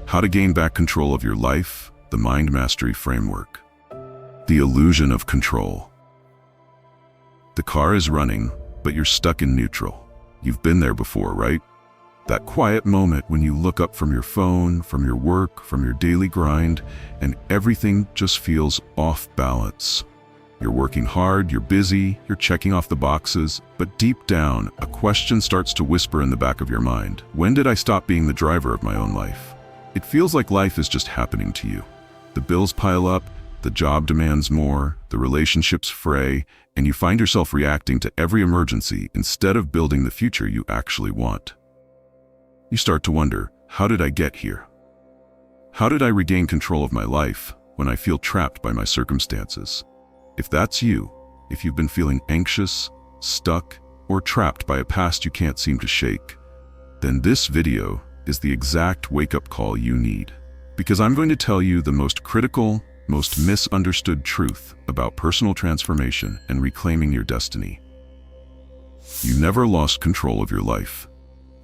How to gain back control of your life, the Mind Mastery Framework. The illusion of control. The car is running, but you're stuck in neutral. You've been there before, right? That quiet moment when you look up from your phone, from your work, from your daily grind, and everything just feels off balance. You're working hard, you're busy, you're checking off the boxes, but deep down, a question starts to whisper in the back of your mind. When did I stop being the driver of my own life? It feels like life is just happening to you. The bills pile up, the job demands more, the relationships fray, and you find yourself reacting to every emergency instead of building the future you actually want. You start to wonder, how did I get here? How did I regain control of my life when I feel trapped by my circumstances? If that's you, if you've been feeling anxious, stuck, or trapped by a past you can't seem to shake, then this video is the exact wake-up call you need. Because I'm going to tell you the most critical, most misunderstood truth about personal transformation and reclaiming your destiny. You never lost control of your life.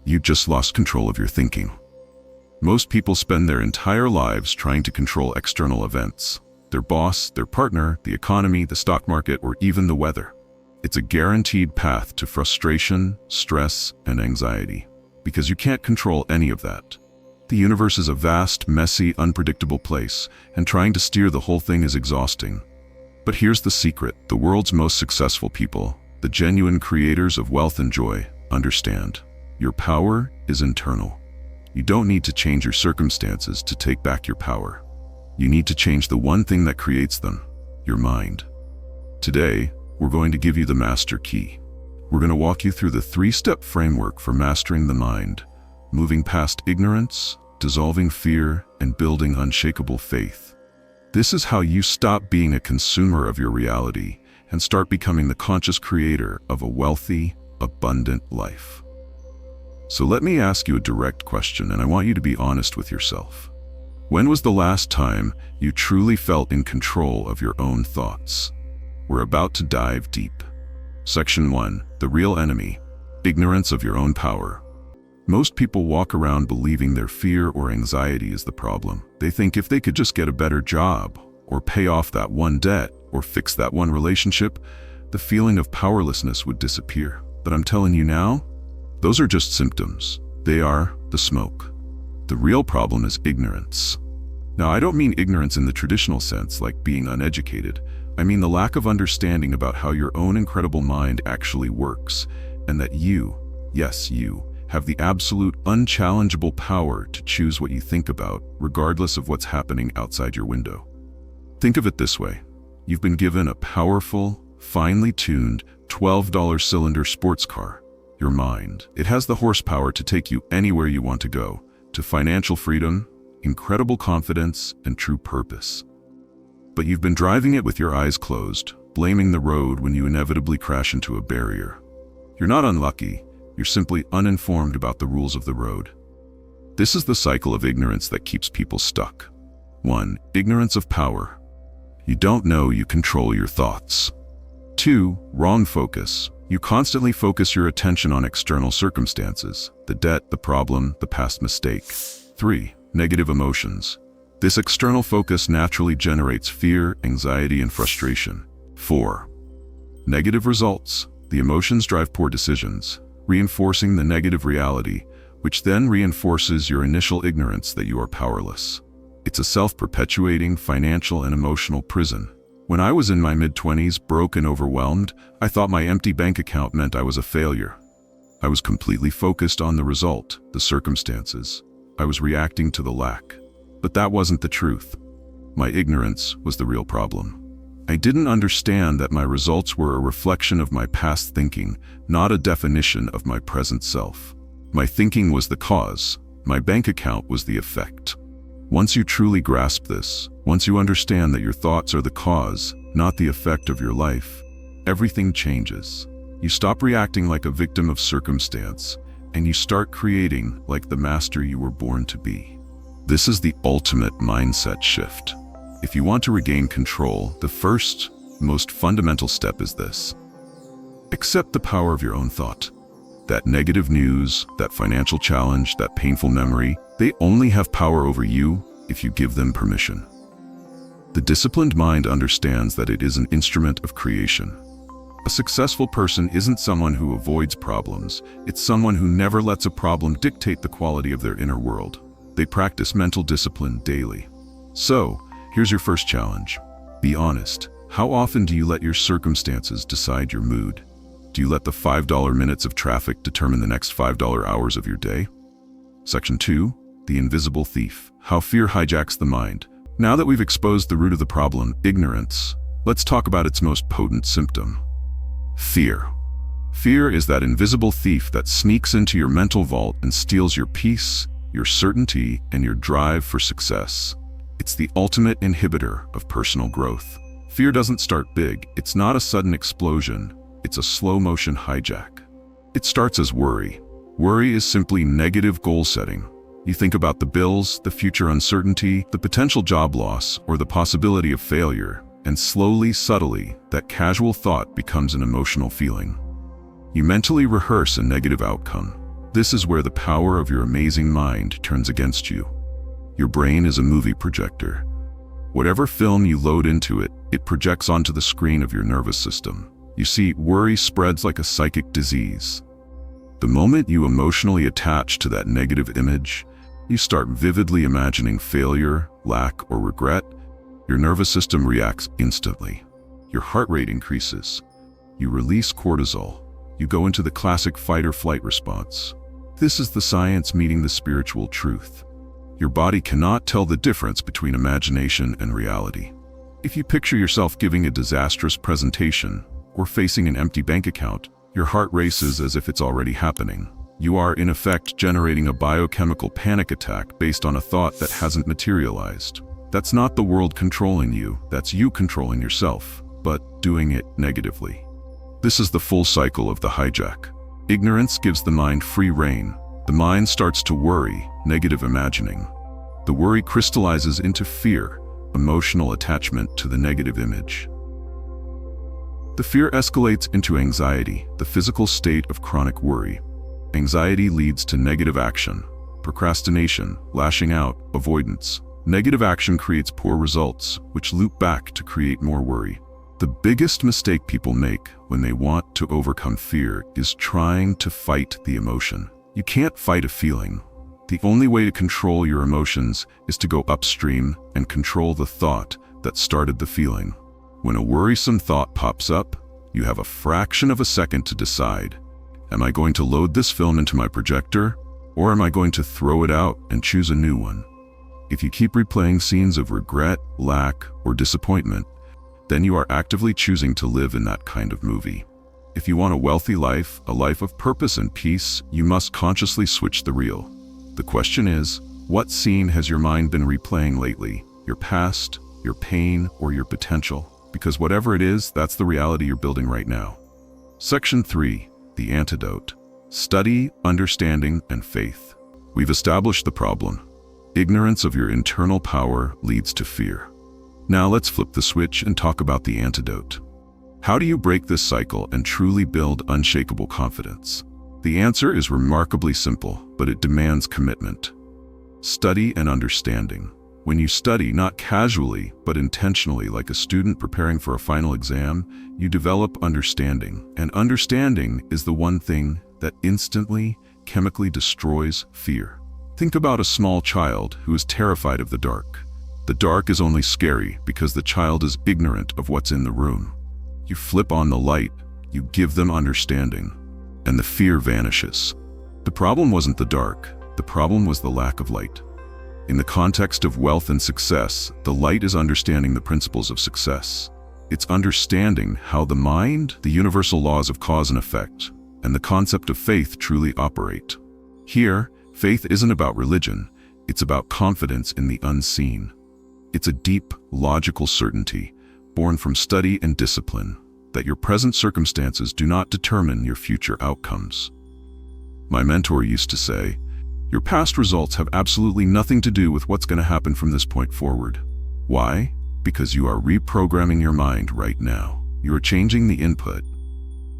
You just lost control of your thinking. Most people spend their entire lives trying to control external events. Their boss, their partner, the economy, the stock market, or even the weather. It's a guaranteed path to frustration, stress, and anxiety. Because you can't control any of that. The universe is a vast, messy, unpredictable place, and trying to steer the whole thing is exhausting. But here's the secret: the world's most successful people, the genuine creators of wealth and joy, understand. Your power is internal. You don't need to change your circumstances to take back your power. You need to change the one thing that creates them, your mind. Today, we're going to give you the master key. We're going to walk you through the 3-step framework for mastering the mind, moving past ignorance, dissolving fear, and building unshakable faith. This is how you stop being a consumer of your reality and start becoming the conscious creator of a wealthy, abundant life. So let me ask you a direct question, and I want you to be honest with yourself. When was the last time you truly felt in control of your own thoughts? We're about to dive deep. Section 1. The real enemy. Ignorance of your own power. Most people walk around believing their fear or anxiety is the problem. They think if they could just get a better job, or pay off that one debt, or fix that one relationship, the feeling of powerlessness would disappear. But I'm telling you now, those are just symptoms. They are the smoke. The real problem is ignorance. Now, I don't mean ignorance in the traditional sense, like being uneducated. I mean the lack of understanding about how your own incredible mind actually works, and that you, yes, you, have the absolute unchallengeable power to choose what you think about, regardless of what's happening outside your window. Think of it this way. You've been given a powerful, finely tuned, $12 cylinder sports car, your mind. It has the horsepower to take you anywhere you want to go, to financial freedom, incredible confidence, and true purpose. But you've been driving it with your eyes closed, blaming the road when you inevitably crash into a barrier. You're not unlucky, you're simply uninformed about the rules of the road. This is the cycle of ignorance that keeps people stuck. 1. Ignorance of power. You don't know you control your thoughts. 2. Wrong focus. You constantly focus your attention on external circumstances, the debt, the problem, the past mistake. 3. Negative emotions. This external focus naturally generates fear, anxiety, and frustration. 4. Negative results. The emotions drive poor decisions, reinforcing the negative reality, which then reinforces your initial ignorance that you are powerless. It's a self-perpetuating financial and emotional prison. When I was in my mid-20s, broke and overwhelmed, I thought my empty bank account meant I was a failure. I was completely focused on the result, the circumstances. I was reacting to the lack. But that wasn't the truth. My ignorance was the real problem. I didn't understand that my results were a reflection of my past thinking, not a definition of my present self. My thinking was the cause. My bank account was the effect. Once you truly grasp this, once you understand that your thoughts are the cause, not the effect of your life, everything changes. You stop reacting like a victim of circumstance, and you start creating like the master you were born to be. This is the ultimate mindset shift. If you want to regain control, the first, most fundamental step is this. Accept the power of your own thought. That negative news, that financial challenge, that painful memory, They only have power over you if you give them permission. The disciplined mind understands that it is an instrument of creation. A successful person isn't someone who avoids problems, it's someone who never lets a problem dictate the quality of their inner world. They practice mental discipline daily. So, here's your first challenge. Be honest. How often do you let your circumstances decide your mood? Do you let the $5 minutes of traffic determine the next $5 hours of your day? Section 2, the invisible thief. How fear hijacks the mind. Now that we've exposed the root of the problem, ignorance, let's talk about its most potent symptom. Fear. Fear is that invisible thief that sneaks into your mental vault and steals your peace, your certainty, and your drive for success. It's the ultimate inhibitor of personal growth. Fear doesn't start big. It's not a sudden explosion. It's a slow-motion hijack. It starts as worry. Worry is simply negative goal setting. You think about the bills, the future uncertainty, the potential job loss, or the possibility of failure, and slowly, subtly, that casual thought becomes an emotional feeling. You mentally rehearse a negative outcome. This is where the power of your amazing mind turns against you. Your brain is a movie projector. Whatever film you load into it, it projects onto the screen of your nervous system. You see, worry spreads like a psychic disease. The moment you emotionally attach to that negative image, you start vividly imagining failure, lack, or regret. Your nervous system reacts instantly. Your heart rate increases. You release cortisol. You go into the classic fight-or-flight response. This is the science meeting the spiritual truth. Your body cannot tell the difference between imagination and reality. If you picture yourself giving a disastrous presentation or facing an empty bank account, your heart races as if it's already happening. You are, in effect, generating a biochemical panic attack based on a thought that hasn't materialized. That's not the world controlling you, that's you controlling yourself, but doing it negatively. This is the full cycle of the hijack. Ignorance gives the mind free rein. The mind starts to worry, negative imagining. The worry crystallizes into fear, emotional attachment to the negative image. The fear escalates into anxiety, the physical state of chronic worry. Anxiety leads to negative action, procrastination, lashing out, avoidance. Negative action creates poor results, which loop back to create more worry. The biggest mistake people make when they want to overcome fear is trying to fight the emotion. You can't fight a feeling. The only way to control your emotions is to go upstream and control the thought that started the feeling. When a worrisome thought pops up, you have a fraction of a second to decide, am I going to load this film into my projector, or am I going to throw it out and choose a new one? If you keep replaying scenes of regret, lack, or disappointment, then you are actively choosing to live in that kind of movie. If you want a wealthy life, a life of purpose and peace, you must consciously switch the reel. The question is, what scene has your mind been replaying lately? Your past, your pain, or your potential? Because whatever it is, that's the reality you're building right now. Section 3, the antidote. Study, understanding, and faith. We've established the problem. Ignorance of your internal power leads to fear. Now let's flip the switch and talk about the antidote. How do you break this cycle and truly build unshakable confidence? The answer is remarkably simple, but it demands commitment. Study and understanding. When you study, not casually, but intentionally, like a student preparing for a final exam, you develop understanding. And understanding is the one thing that instantly, chemically destroys fear. Think about a small child who is terrified of the dark. The dark is only scary because the child is ignorant of what's in the room. You flip on the light, you give them understanding, and the fear vanishes. The problem wasn't the dark, the problem was the lack of light. In the context of wealth and success, the light is understanding the principles of success. It's understanding how the mind, the universal laws of cause and effect, and the concept of faith truly operate. Here, faith isn't about religion, it's about confidence in the unseen. It's a deep, logical certainty, born from study and discipline, that your present circumstances do not determine your future outcomes. My mentor used to say, your past results have absolutely nothing to do with what's going to happen from this point forward. Why? Because you are reprogramming your mind right now. You are changing the input.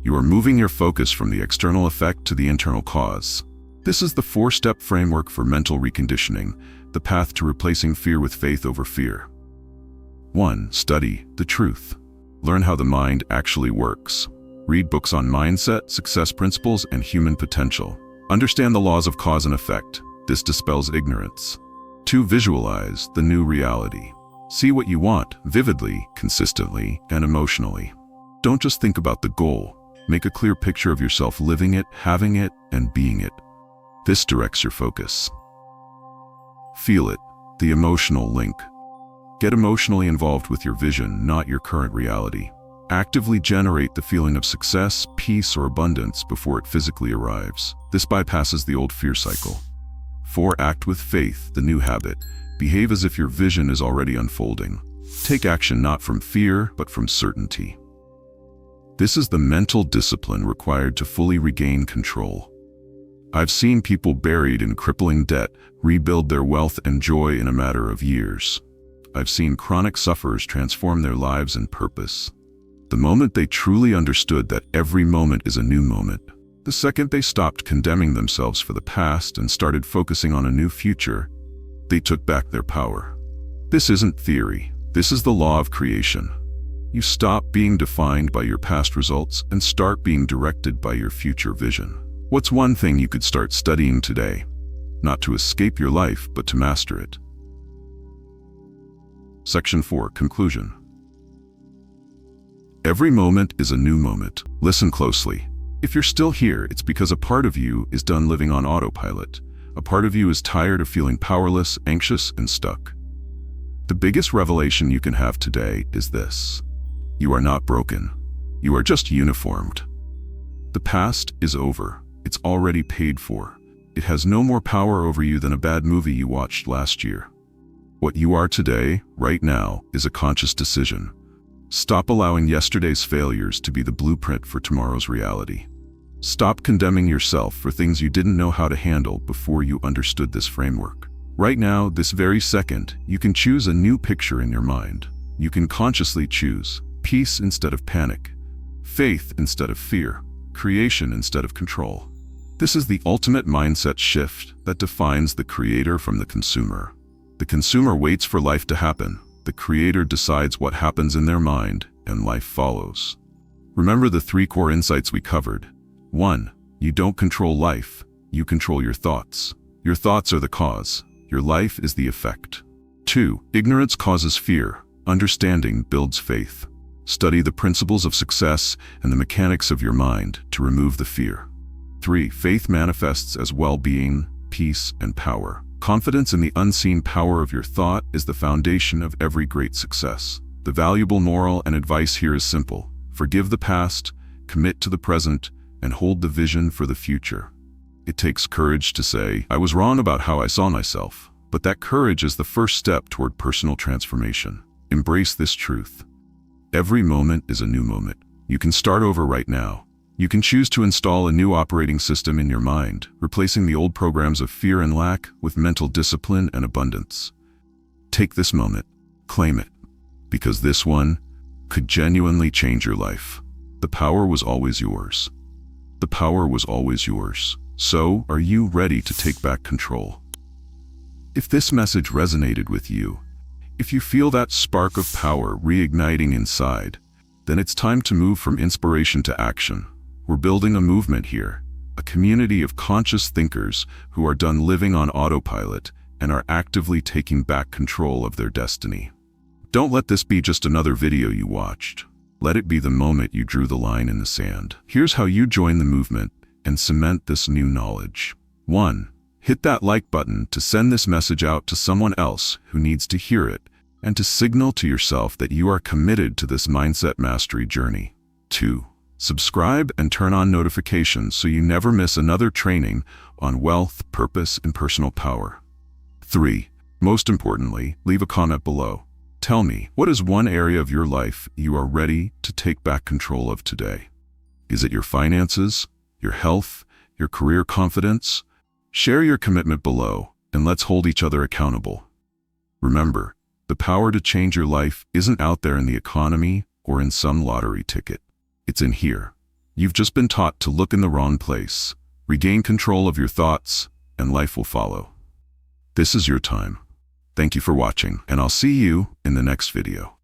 You are moving your focus from the external effect to the internal cause. This is the 4-step framework for mental reconditioning, the path to replacing fear with faith over fear. 1. Study the truth. Learn how the mind actually works. Read books on mindset, success principles, and human potential. Understand the laws of cause and effect. This dispels ignorance. 2. Visualize the new reality. See what you want, vividly, consistently, and emotionally. Don't just think about the goal. Make a clear picture of yourself living it, having it, and being it. This directs your focus. Feel it, the emotional link. Get emotionally involved with your vision, not your current reality. Actively generate the feeling of success, peace, or abundance before it physically arrives. This bypasses the old fear cycle. 4. Act with faith, the new habit. Behave as if your vision is already unfolding. Take action not from fear, but from certainty. This is the mental discipline required to fully regain control. I've seen people buried in crippling debt rebuild their wealth and joy in a matter of years. I've seen chronic sufferers transform their lives and purpose. The moment they truly understood that every moment is a new moment, the second they stopped condemning themselves for the past and started focusing on a new future, they took back their power. This isn't theory. This is the law of creation. You stop being defined by your past results and start being directed by your future vision. What's one thing you could start studying today? Not to escape your life, but to master it. Section 4. Conclusion. Every moment is a new moment. Listen closely. If you're still here, it's because a part of you is done living on autopilot. A part of you is tired of feeling powerless, anxious, and stuck. The biggest revelation you can have today is this: you are not broken. You are just uniformed. The past is over. It's already paid for. It has no more power over you than a bad movie you watched last year. What you are today, right now, is a conscious decision. Stop allowing yesterday's failures to be the blueprint for tomorrow's reality. Stop condemning yourself for things you didn't know how to handle before you understood this framework. Right now, this very second, you can choose a new picture in your mind. You can consciously choose peace instead of panic, faith instead of fear, creation instead of control. This is the ultimate mindset shift that defines the creator from the consumer. The consumer waits for life to happen. The creator decides what happens in their mind, and life follows. Remember the 3 core insights we covered. 1. You don't control life. You control your thoughts. Your thoughts are the cause. Your life is the effect. 2. Ignorance causes fear. Understanding builds faith. Study the principles of success and the mechanics of your mind to remove the fear. 3. Faith manifests as well-being, peace, and power. Confidence in the unseen power of your thought is the foundation of every great success. The valuable moral and advice here is simple. Forgive the past, commit to the present, and hold the vision for the future. It takes courage to say, I was wrong about how I saw myself, but that courage is the first step toward personal transformation. Embrace this truth. Every moment is a new moment. You can start over right now. You can choose to install a new operating system in your mind, replacing the old programs of fear and lack with mental discipline and abundance. Take this moment, claim it, because this one could genuinely change your life. The power was always yours. The power was always yours. So, are you ready to take back control? If this message resonated with you, if you feel that spark of power reigniting inside, then it's time to move from inspiration to action. We're building a movement here, a community of conscious thinkers who are done living on autopilot and are actively taking back control of their destiny. Don't let this be just another video you watched. Let it be the moment you drew the line in the sand. Here's how you join the movement and cement this new knowledge. 1. Hit that like button to send this message out to someone else who needs to hear it and to signal to yourself that you are committed to this mindset mastery journey. 2. Subscribe and turn on notifications so you never miss another training on wealth, purpose, and personal power. 3. Most importantly, leave a comment below. Tell me, what is one area of your life you are ready to take back control of today? Is it your finances, your health, your career confidence? Share your commitment below, and let's hold each other accountable. Remember, the power to change your life isn't out there in the economy or in some lottery ticket. It's in here. You've just been taught to look in the wrong place. Regain control of your thoughts, and life will follow. This is your time. Thank you for watching, and I'll see you in the next video.